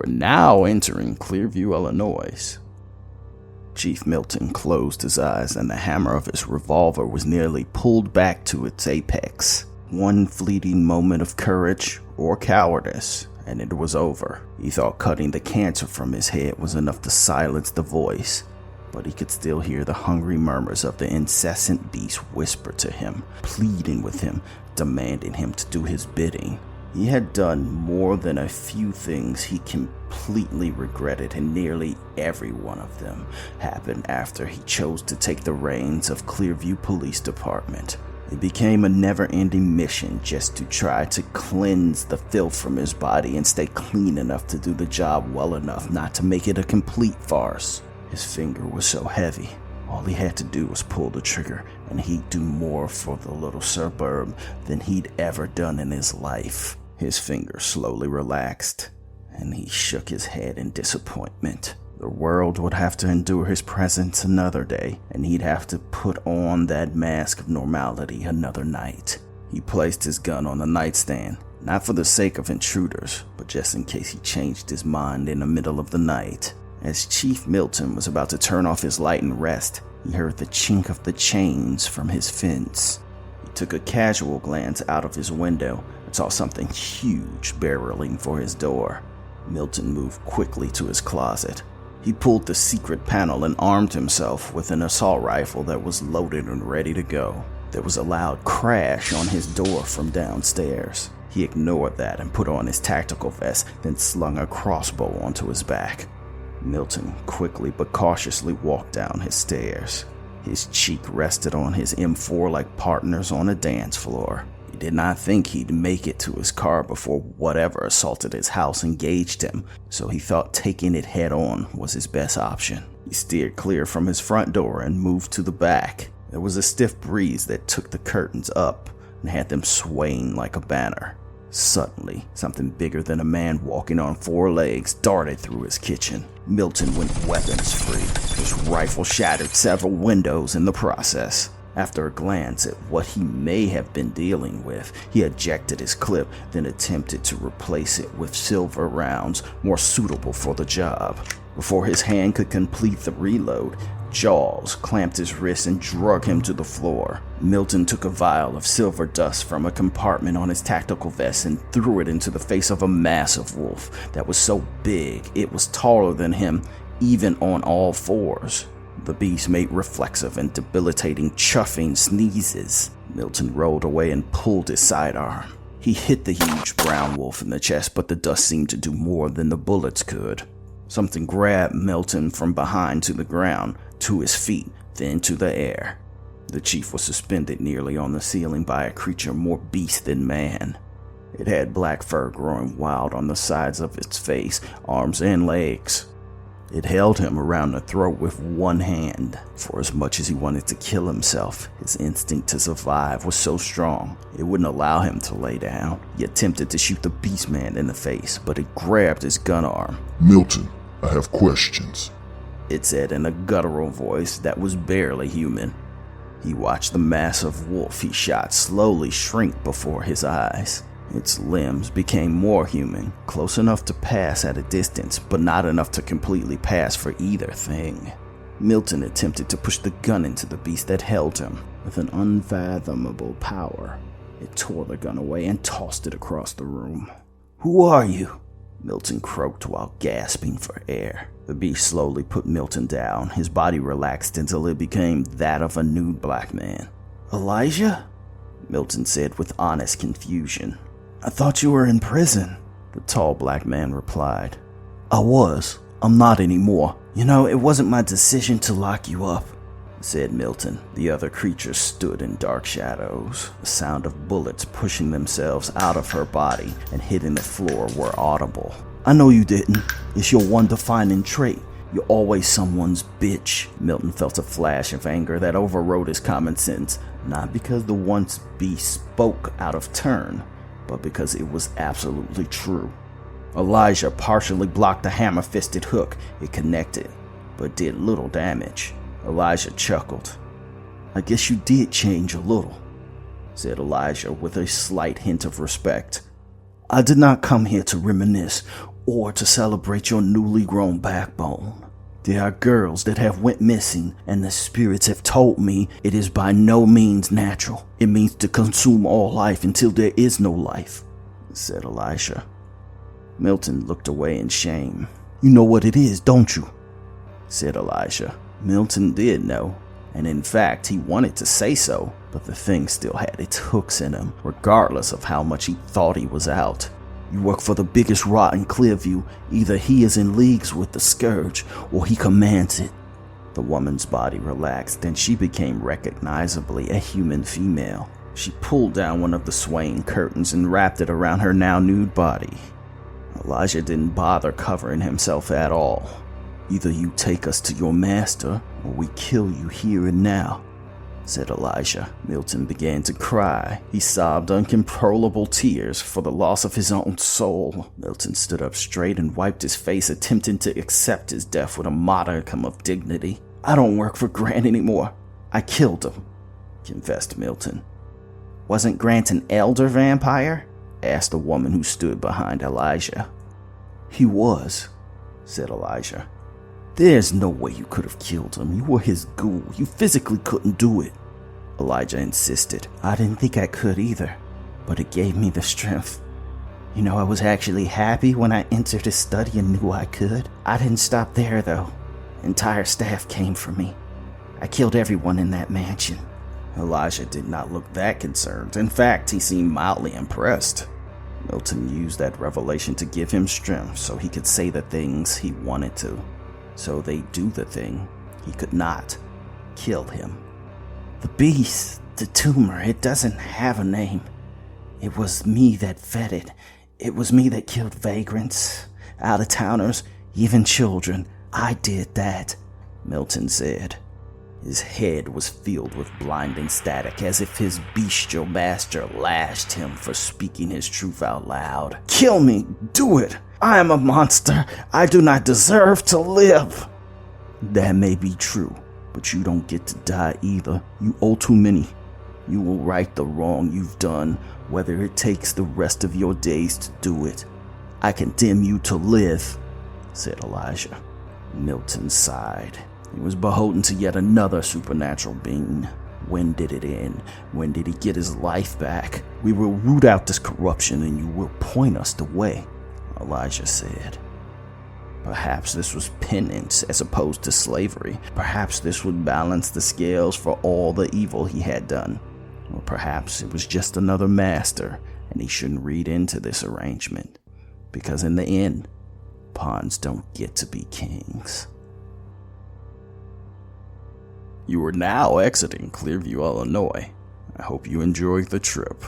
were now entering Clearview, Illinois. Chief Milton closed his eyes, and the hammer of his revolver was nearly pulled back to its apex. One fleeting moment of courage or cowardice, and it was over. He thought cutting the cancer from his head was enough to silence the voice, but he could still hear the hungry murmurs of the incessant beast whisper to him, pleading with him, demanding him to do his bidding. He had done more than a few things he completely regretted, and nearly every one of them happened after he chose to take the reins of Clearview Police Department. It became a never-ending mission just to try to cleanse the filth from his body and stay clean enough to do the job well enough not to make it a complete farce. His finger was so heavy, all he had to do was pull the trigger, and he'd do more for the little suburb than he'd ever done in his life. His finger slowly relaxed, and he shook his head in disappointment. The world would have to endure his presence another day, and he'd have to put on that mask of normality another night. He placed his gun on the nightstand, not for the sake of intruders, but just in case he changed his mind in the middle of the night. As Chief Milton was about to turn off his light and rest, he heard the chink of the chains from his fence. He took a casual glance out of his window and saw something huge barreling for his door. Milton moved quickly to his closet. He pulled the secret panel and armed himself with an assault rifle that was loaded and ready to go. There was a loud crash on his door from downstairs. He ignored that and put on his tactical vest, then slung a crossbow onto his back. Milton quickly but cautiously walked down his stairs. His cheek rested on his M4 like partners on a dance floor. He did not think he'd make it to his car before whatever assaulted his house engaged him, so he thought taking it head on was his best option. He steered clear from his front door and moved to the back. There was a stiff breeze that took the curtains up and had them swaying like a banner. Suddenly, something bigger than a man walking on four legs darted through his kitchen. Milton went weapons free. His rifle shattered several windows in the process. After a glance at what he may have been dealing with, he ejected his clip, then attempted to replace it with silver rounds more suitable for the job. Before his hand could complete the reload, jaws clamped his wrist and drug him to the floor. Milton took a vial of silver dust from a compartment on his tactical vest and threw it into the face of a massive wolf that was so big it was taller than him, even on all fours. The beast made reflexive and debilitating chuffing sneezes. Milton rolled away and pulled his sidearm. He hit the huge brown wolf in the chest, but the dust seemed to do more than the bullets could. Something grabbed Milton from behind to the ground, to his feet, then to the air. The chief was suspended nearly on the ceiling by a creature more beast than man. It had black fur growing wild on the sides of its face, arms, and legs. It held him around the throat with one hand. For as much as he wanted to kill himself, his instinct to survive was so strong, it wouldn't allow him to lay down. He attempted to shoot the beast man in the face, but it grabbed his gun arm. "Milton, I have questions," it said in a guttural voice that was barely human. He watched the massive wolf he shot slowly shrink before his eyes. Its limbs became more human, close enough to pass at a distance, but not enough to completely pass for either thing. Milton attempted to push the gun into the beast that held him. With an unfathomable power, it tore the gun away and tossed it across the room. "Who are you?" Milton croaked while gasping for air. The beast slowly put Milton down. His body relaxed until it became that of a nude black man. "Elijah?" Milton said with honest confusion. "I thought you were in prison," the tall black man replied. "I was. I'm not anymore. You know, it wasn't my decision to lock you up," said Milton. The other creature stood in dark shadows. The sound of bullets pushing themselves out of her body and hitting the floor were audible. "I know you didn't. It's your one defining trait. You're always someone's bitch." Milton felt a flash of anger that overrode his common sense, not because the once beast spoke out of turn, but because it was absolutely true. Elijah partially blocked the hammer-fisted hook. It connected, but did little damage. Elijah chuckled. "I guess you did change a little," said Elijah with a slight hint of respect. "I did not come here to reminisce or to celebrate your newly grown backbone. There are girls that have went missing, and the spirits have told me it is by no means natural. It means to consume all life until there is no life," said Elijah. Milton looked away in shame. "You know what it is, don't you?" said Elijah. Milton did know, and in fact he wanted to say so, but the thing still had its hooks in him, regardless of how much he thought he was out. "You work for the biggest rot in Clearview. Either he is in leagues with the Scourge, or he commands it." The woman's body relaxed, and she became recognizably a human female. She pulled down one of the swaying curtains and wrapped it around her now nude body. Elijah didn't bother covering himself at all. "Either you take us to your master, or we kill you here and now," said Elijah. Milton began to cry. He sobbed uncontrollable tears for the loss of his own soul. Milton stood up straight and wiped his face, attempting to accept his death with a modicum of dignity. "I don't work for Grant anymore. I killed him," confessed Milton. "Wasn't Grant an elder vampire?" asked the woman who stood behind Elijah. "He was," said Elijah. "There's no way you could have killed him. You were his ghoul. You physically couldn't do it." Elijah insisted. "I didn't think I could either, but it gave me the strength. You know, I was actually happy when I entered his study and knew I could. I didn't stop there, though. Entire staff came for me. I killed everyone in that mansion." Elijah did not look that concerned. In fact, he seemed mildly impressed. Milton used that revelation to give him strength so he could say the things he wanted to. So they do the thing he could not. Kill him. "The beast, the tumor, it doesn't have a name. It was me that fed it. It was me that killed vagrants, out-of-towners, even children. I did that," Milton said. His head was filled with blinding static, as if his bestial master lashed him for speaking his truth out loud. "Kill me! Do it! I am a monster! I do not deserve to live!" "That may be true, but you don't get to die either. You owe too many. You will right the wrong you've done, whether it takes the rest of your days to do it. I condemn you to live," said Elijah. Milton sighed. He was beholden to yet another supernatural being. When did it end? When did he get his life back? "We will root out this corruption and you will point us the way," Elijah said. Perhaps this was penance as opposed to slavery. Perhaps this would balance the scales for all the evil he had done. Or perhaps it was just another master, and he shouldn't read into this arrangement. Because in the end, pawns don't get to be kings. You are now exiting Clearview, Illinois. I hope you enjoyed the trip.